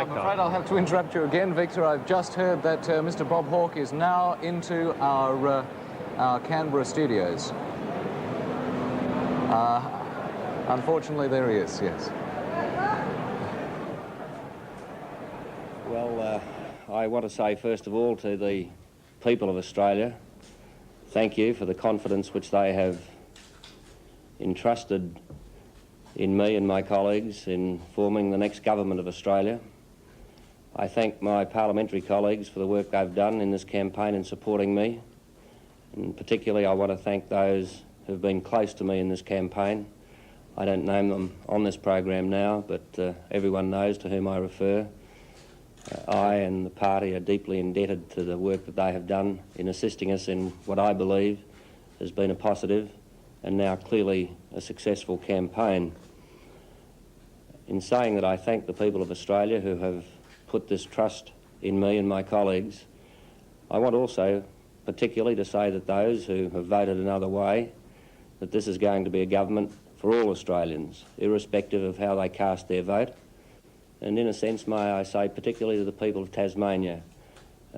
like that. I'm afraid I'll have to interrupt you again, Victor. I've just heard that Mr. Bob Hawke is now into our Canberra studios. Unfortunately, there he is, yes. Well, I want to say, first of all, to the people of Australia, thank you for the confidence which they have entrusted in me and my colleagues in forming the next government of Australia. I thank my parliamentary colleagues for the work they've done in this campaign in supporting me. And particularly, I want to thank those who've been close to me in this campaign. I don't name them on this program now, but everyone knows to whom I refer. I and the party are deeply indebted to the work that they have done in assisting us in what I believe has been a positive and now clearly a successful campaign. In saying that, I thank the people of Australia who have put this trust in me and my colleagues. I want also particularly to say that those who have voted another way, that this is going to be a government for all Australians, irrespective of how they cast their vote. And in a sense, may I say, particularly to the people of Tasmania,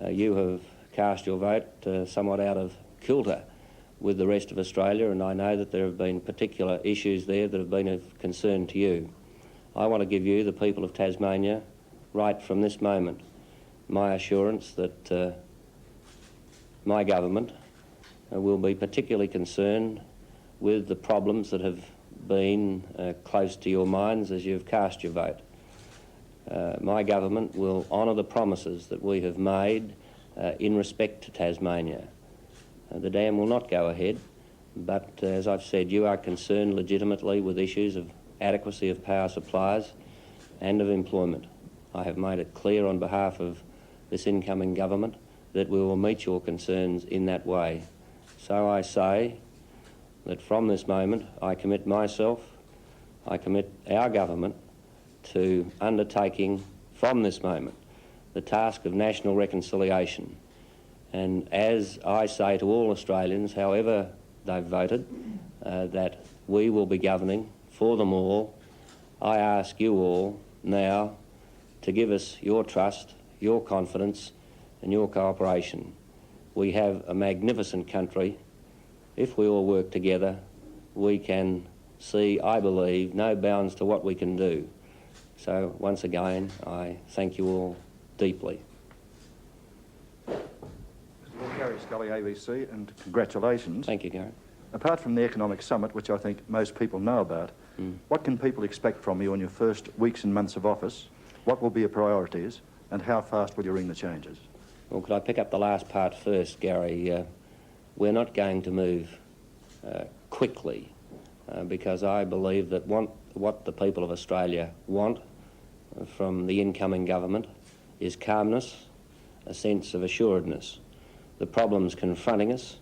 you have cast your vote somewhat out of kilter with the rest of Australia, and I know that there have been particular issues there that have been of concern to you. I want to give you, the people of Tasmania, right from this moment, my assurance that my government will be particularly concerned with the problems that have been close to your minds as you've cast your vote. My government will honour the promises that we have made in respect to Tasmania. The dam will not go ahead, but as I've said, you are concerned legitimately with issues of adequacy of power supplies and of employment. I have made it clear on behalf of this incoming government that we will meet your concerns in that way. So I say that from this moment I commit myself, I commit our government to undertaking from this moment the task of national reconciliation. And as I say to all Australians, however they've voted, that we will be governing for them all, I ask you all now to give us your trust, your confidence and your cooperation. We have a magnificent country. If we all work together, we can see, I believe, no bounds to what we can do. So once again, I thank you all deeply. Gary Scully, ABC, and congratulations. Thank you, Gary. Apart from the economic summit, which I think most people know about, what can people expect from you in your first weeks and months of office? What will be your priorities, and how fast will you ring the changes? Well, could I pick up the last part first, Gary? We're not going to move quickly because I believe that what the people of Australia want from the incoming government is calmness, a sense of assuredness. The problems confronting us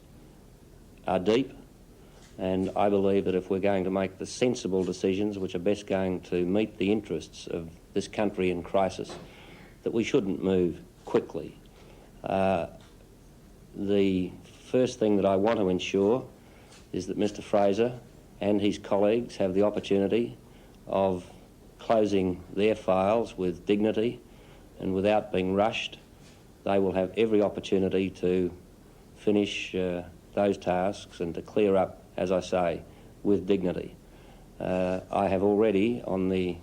are deep, and I believe that if we're going to make the sensible decisions which are best going to meet the interests of this country in crisis, that we shouldn't move quickly. The first thing that I want to ensure is that Mr. Fraser and his colleagues have the opportunity of closing their files with dignity and without being rushed. They will have every opportunity to finish those tasks and to clear up, as I say, with dignity. I have already, on the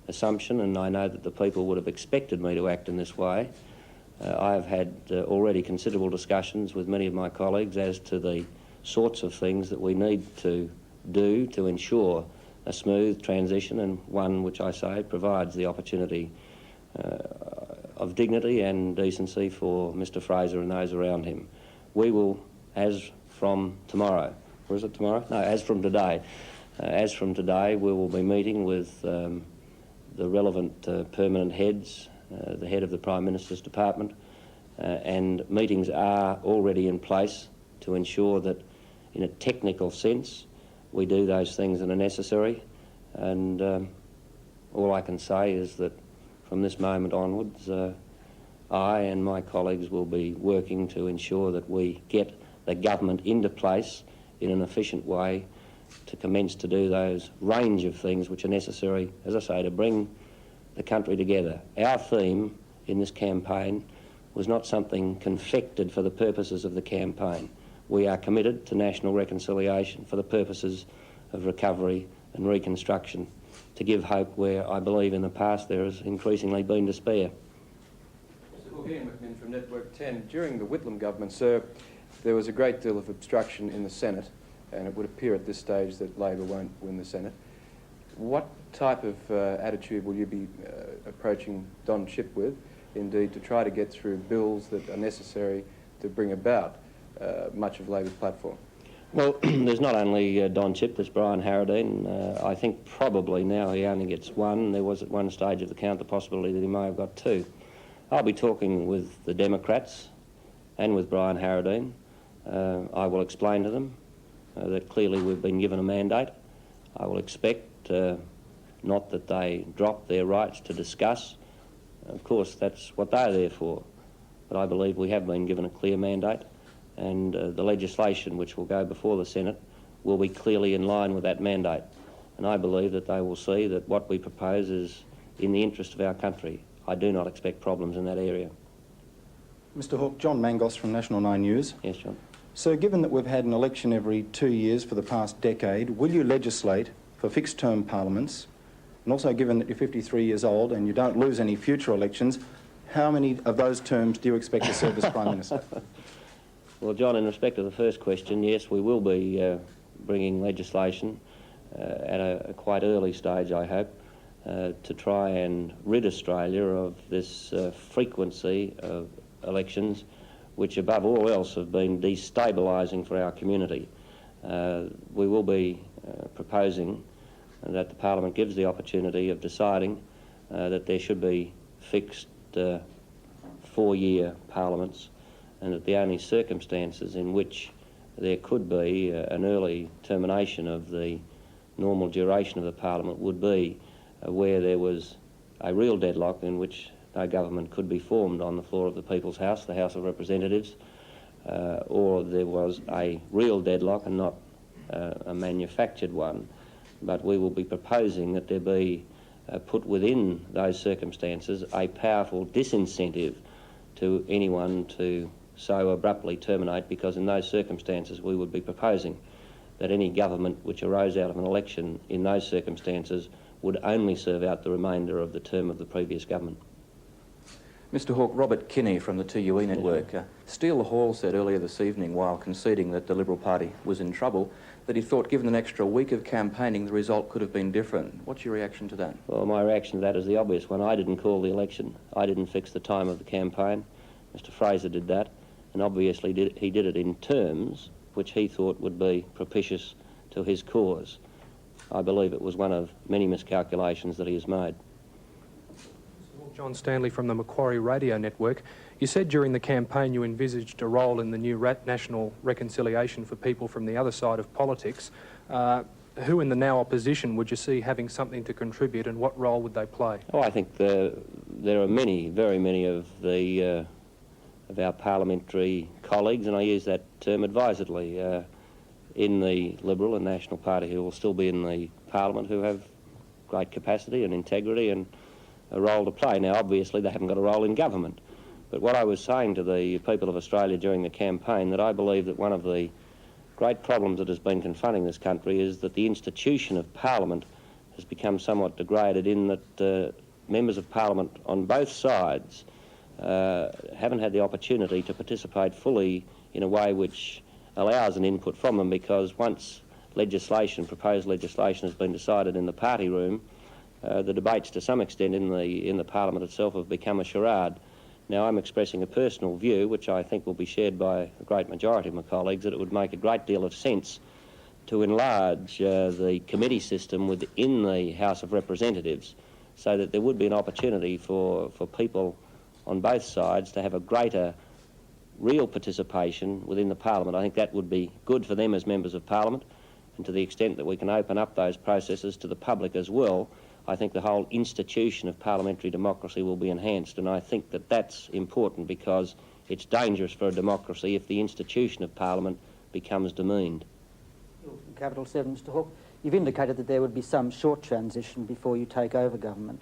assumption, and I know that the people would have expected me to act in this way, I have had already considerable discussions with many of my colleagues as to the sorts of things that we need to do to ensure a smooth transition, and one which I say provides the opportunity of dignity and decency for Mr. Fraser and those around him. We will, as from tomorrow, or is it tomorrow? No, as from today. As from today, we will be meeting with the relevant permanent heads, the head of the Prime Minister's Department, and meetings are already in place to ensure that, in a technical sense, we do those things that are necessary. And all I can say is that from this moment onwards, I and my colleagues will be working to ensure that we get the government into place in an efficient way to commence to do those range of things which are necessary, as I say, to bring the country together. Our theme in this campaign was not something confected for the purposes of the campaign. We are committed to national reconciliation for the purposes of recovery and reconstruction, to give hope where I believe in the past there has increasingly been despair. Mr. Hawke, Ian McMinn from Network 10. During the Whitlam government, sir, there was a great deal of obstruction in the Senate, and it would appear at this stage that Labor won't win the Senate. What type of attitude will you be approaching Don Chipp with, indeed, to try to get through bills that are necessary to bring about much of Labor's platform? Well, there's not only Don Chipp, there's Brian Harradine. I think probably now he only gets one. There was at one stage of the count the possibility that he may have got two. I'll be talking with the Democrats and with Brian Harradine. I will explain to them that clearly we've been given a mandate. I will expect not that they drop their rights to discuss. Of course, that's what they're there for. But I believe we have been given a clear mandate, and the legislation which will go before the Senate will be clearly in line with that mandate. And I believe that they will see that what we propose is in the interest of our country. I do not expect problems in that area. Mr. Hawke, John Mangos from National 9 News. Yes, John. So given that we've had an election every 2 years for the past decade, will you legislate for fixed-term parliaments? And also, given that you're 53 years old and you don't lose any future elections, how many of those terms do you expect to serve as Prime Minister? Well, John, in respect to the first question, yes, we will be bringing legislation at a quite early stage, I hope, to try and rid Australia of this frequency of elections, which above all else have been destabilising for our community. We will be proposing that the Parliament gives the opportunity of deciding that there should be fixed 4-year parliaments, and that the only circumstances in which there could be an early termination of the normal duration of the Parliament would be where there was a real deadlock in which no government could be formed on the floor of the People's House, the House of Representatives, or there was a real deadlock and not a manufactured one. But we will be proposing that there be put within those circumstances a powerful disincentive to anyone to so abruptly terminate, because in those circumstances we would be proposing that any government which arose out of an election in those circumstances would only serve out the remainder of the term of the previous government. Mr. Hawke, Robert Kinney from the TUE network. Steele Hall said earlier this evening, while conceding that the Liberal Party was in trouble, that he thought given an extra week of campaigning the result could have been different. What's your reaction to that? Well, my reaction to that is the obvious one. I didn't call the election. I didn't fix the time of the campaign. Mr. Fraser did that, and obviously he did it in terms which he thought would be propitious to his cause. I believe it was one of many miscalculations that he has made. John Stanley from the Macquarie Radio Network. You said during the campaign you envisaged a role in the new national reconciliation for people from the other side of politics. Who in the now opposition would you see having something to contribute, and what role would they play? Oh, I think there are many, very many of our parliamentary colleagues, and I use that term advisedly, in the Liberal and National Party who will still be in the Parliament, who have great capacity and integrity and a role to play. Now, obviously, they haven't got a role in government. But what I was saying to the people of Australia during the campaign, that I believe that one of the great problems that has been confronting this country is that the institution of Parliament has become somewhat degraded, in that members of Parliament on both sides haven't had the opportunity to participate fully in a way which allows an input from them, because once legislation, proposed legislation, has been decided in the party room, the debates to some extent in the Parliament itself have become a charade. Now, I'm expressing a personal view, which I think will be shared by a great majority of my colleagues, that it would make a great deal of sense to enlarge the committee system within the House of Representatives, so that there would be an opportunity for people on both sides to have a greater real participation within the Parliament. I think that would be good for them as members of Parliament, and to the extent that we can open up those processes to the public as well, I think the whole institution of parliamentary democracy will be enhanced. And I think that that's important, because it's dangerous for a democracy if the institution of Parliament becomes demeaned. Capital 7, Mr. Hawke, you've indicated that there would be some short transition before you take over government.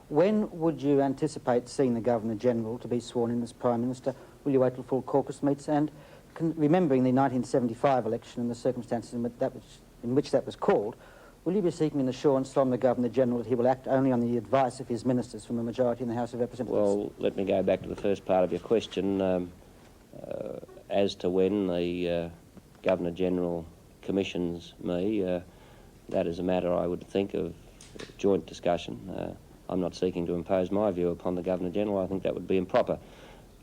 When would you anticipate seeing the Governor-General to be sworn in as Prime Minister? Will you wait till full caucus meets? And remembering the 1975 election and the circumstances in which that was called, will you be seeking an assurance from the Governor-General that he will act only on the advice of his ministers from a majority in the House of Representatives? Well, let me go back to the first part of your question. As to when the Governor-General commissions me, that is a matter I would think of joint discussion. I'm not seeking to impose my view upon the Governor-General. I think that would be improper.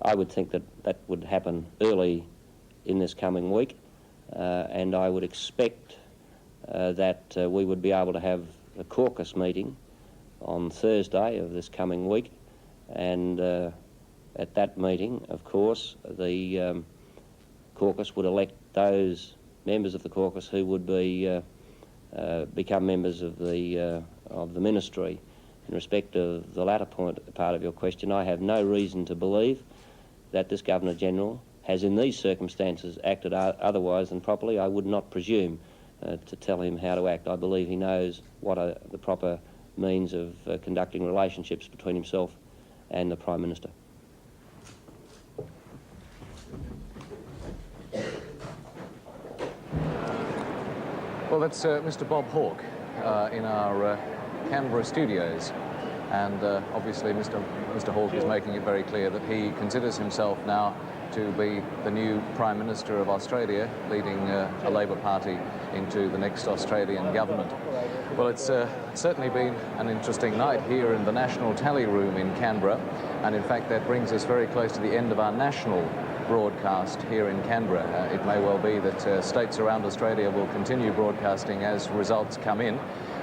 I would think that that would happen early in this coming week, and I would expect that we would be able to have a caucus meeting on Thursday of this coming week, and at that meeting, of course, the caucus would elect those members of the caucus who would be become members of the ministry. In respect of the latter part of your question, I have no reason to believe that this Governor-General has in these circumstances acted otherwise than properly. I would not presume to tell him how to act. I believe he knows what are the proper means of conducting relationships between himself and the Prime Minister. Well, that's Mr. Bob Hawke in our Canberra studios. And obviously Mr. Hawke is making it very clear that he considers himself now to be the new Prime Minister of Australia, leading a Labor Party into the next Australian government. Well, it's certainly been an interesting night here in the National Tally Room in Canberra, and in fact that brings us very close to the end of our national broadcast here in Canberra. It may well be that states around Australia will continue broadcasting as results come in,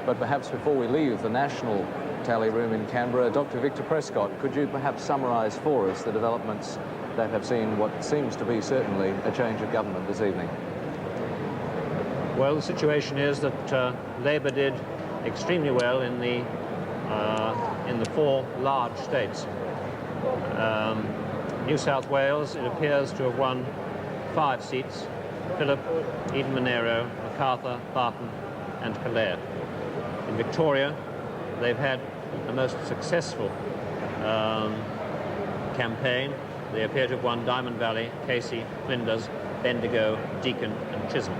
but perhaps before we leave the National Tally Room in Canberra, Dr. Victor Prescott, could you perhaps summarise for us the developments that have seen what seems to be certainly a change of government this evening? Well, the situation is that Labor did extremely well in the four large states. New South Wales, it appears to have won 5 seats: Phillip, Eden-Monaro, Macarthur, Barton and Calais. In Victoria, they've had a most successful campaign. They appear to have won Diamond Valley, Casey, Flinders, Bendigo, Deakin and Chisholm.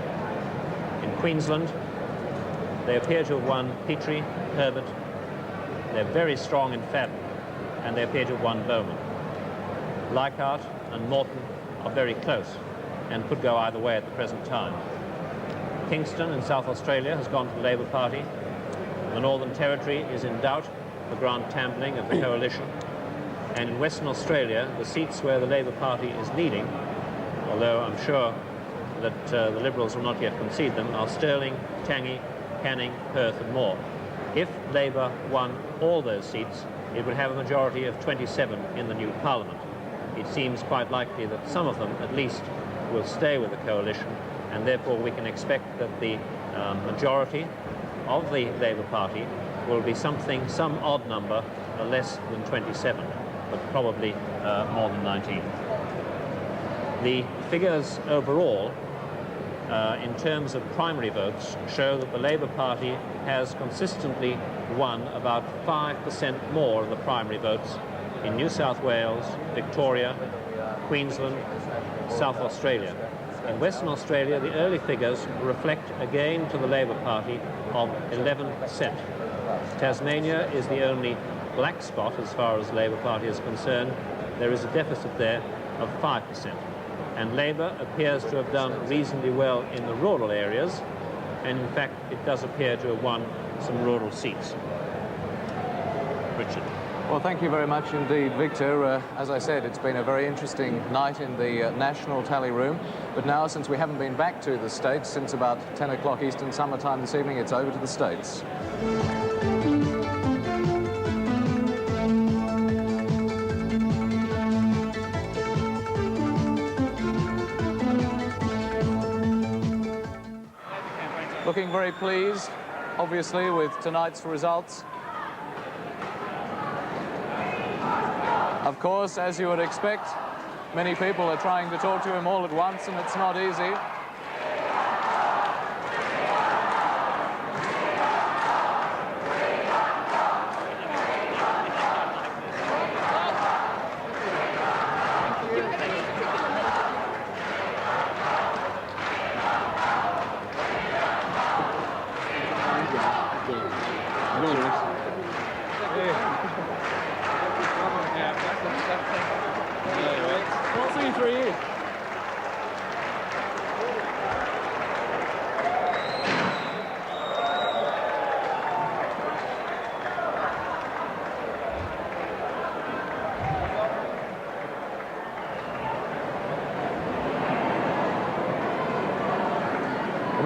In Queensland, they appear to have won Petrie, Herbert. They're very strong in Fadden, and they appear to have won Bowman. Leichhardt and Morton are very close and could go either way at the present time. Kingston in South Australia has gone to the Labor Party. The Northern Territory is in doubt for Grant Tambling of the Coalition. And in Western Australia, the seats where the Labor Party is leading, although I'm sure that the Liberals will not yet concede them, are Stirling, Tangi, Canning, Perth and Moore. If Labor won all those seats, it would have a majority of 27 in the new Parliament. It seems quite likely that some of them, at least, will stay with the coalition, and therefore we can expect that the majority of the Labour Party will be some odd number, less than 27, but probably more than 19. The figures overall, in terms of primary votes, show that the Labour Party has consistently won about 5% more of the primary votes in New South Wales, Victoria, Queensland, South Australia. In Western Australia, the early figures reflect a gain to the Labour Party of 11%. Tasmania is the only black spot as far as the Labour Party is concerned. There is a deficit there of 5%. And Labour appears to have done reasonably well in the rural areas, and in fact it does appear to have won some rural seats. Richard. Well, thank you very much indeed, Victor. As I said, it's been a very interesting night in the National Tally Room. But now, since we haven't been back to the States since about 10 o'clock Eastern Summer Time this evening, it's over to the States. Looking very pleased, obviously, with tonight's results. Of course, as you would expect, many people are trying to talk to him all at once, and it's not easy.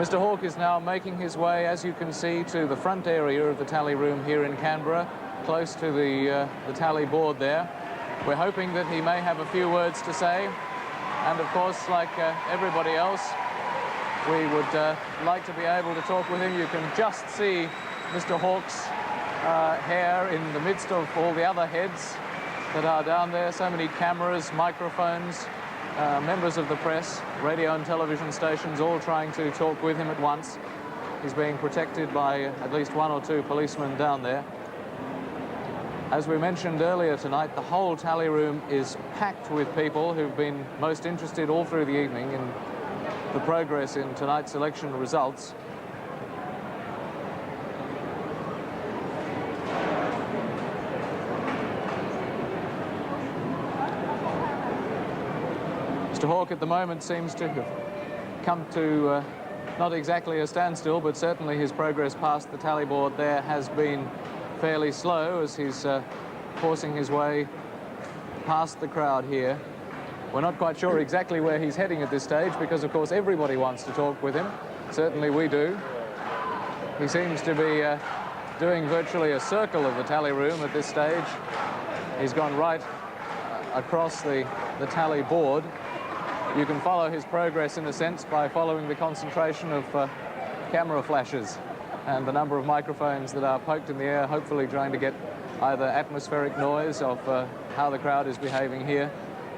Mr. Hawke is now making his way, as you can see, to the front area of the tally room here in Canberra, close to the tally board there. We're hoping that he may have a few words to say. And of course, like everybody else, we would like to be able to talk with him. You can just see Mr. Hawke's hair in the midst of all the other heads that are down there. So many cameras, microphones, members of the press, radio and television stations, all trying to talk with him at once. He's being protected by at least 1 or 2 policemen down there. As we mentioned earlier tonight, the whole tally room is packed with people who've been most interested all through the evening in the progress in tonight's election results. Mr. Hawke at the moment seems to have come to not exactly a standstill, but certainly his progress past the tally board there has been fairly slow as he's forcing his way past the crowd here. We're not quite sure exactly where he's heading at this stage because, of course, everybody wants to talk with him. Certainly we do. He seems to be doing virtually a circle of the tally room at this stage. He's gone right across the tally board. You can follow his progress, in a sense, by following the concentration of camera flashes and the number of microphones that are poked in the air, hopefully trying to get either atmospheric noise of how the crowd is behaving here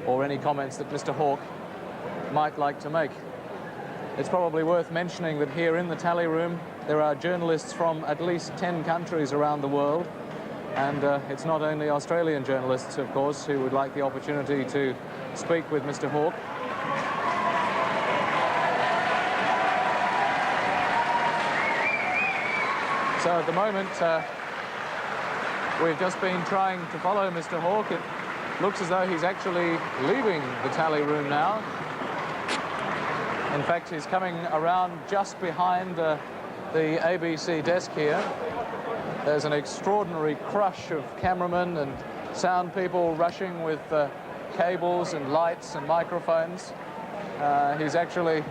or any comments that Mr. Hawke might like to make. It's probably worth mentioning that here in the tally room there are journalists from at least 10 countries around the world, and it's not only Australian journalists, of course, who would like the opportunity to speak with Mr. Hawke. So at the moment, we've just been trying to follow Mr. Hawke. It looks as though he's actually leaving the tally room now. In fact, he's coming around just behind the ABC desk here. There's an extraordinary crush of cameramen and sound people rushing with cables and lights and microphones. He's actually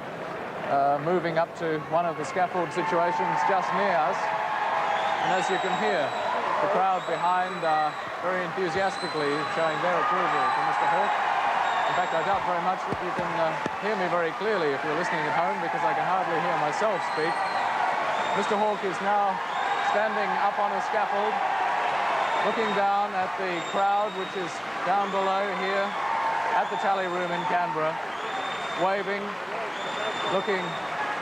moving up to one of the scaffold situations just near us. And as you can hear, the crowd behind are very enthusiastically showing their approval for Mr. Hawke. In fact, I doubt very much that you can hear me very clearly if you're listening at home, because I can hardly hear myself speak. Mr. Hawke is now standing up on a scaffold, looking down at the crowd, which is down below here at the tally room in Canberra, waving, looking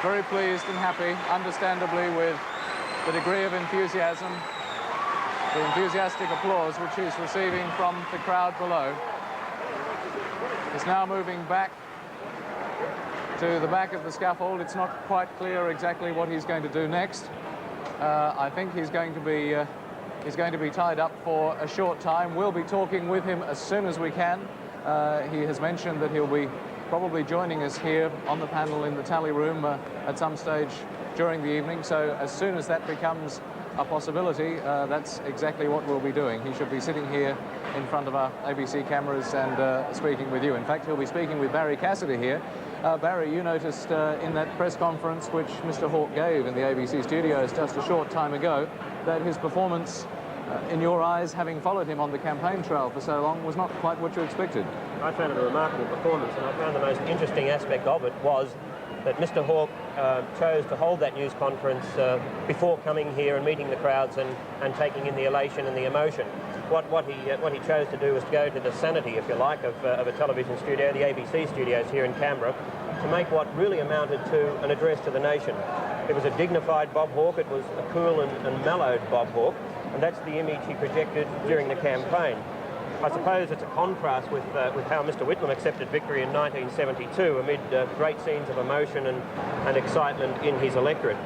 very pleased and happy, understandably, with the degree of enthusiasm, the enthusiastic applause which he's receiving from the crowd below. He's now moving back to the back of the scaffold. It's not quite clear exactly what he's going to do next. I think he's going to be tied up for a short time. We'll be talking with him as soon as we can. He has mentioned that he'll be probably joining us here on the panel in the tally room at some stage during the evening. So as soon as that becomes a possibility, that's exactly what we'll be doing. He should be sitting here in front of our ABC cameras and speaking with you. In fact, he'll be speaking with Barry Cassidy here. Barry, you noticed in that press conference which Mr. Hawke gave in the ABC studios just a short time ago that his performance, in your eyes, having followed him on the campaign trail for so long, was not quite what you expected. I found it a remarkable performance, and I found the most interesting aspect of it was that Mr. Hawke chose to hold that news conference before coming here and meeting the crowds and taking in the elation and the emotion. What he chose to do was to go to the sanity, if you like, of a television studio, the ABC studios here in Canberra, to make what really amounted to an address to the nation. It was a dignified Bob Hawke, it was a cool and mellowed Bob Hawke, and that's the image he projected during the campaign. I suppose it's a contrast with how Mr. Whitlam accepted victory in 1972 amid great scenes of emotion and excitement in his electorate.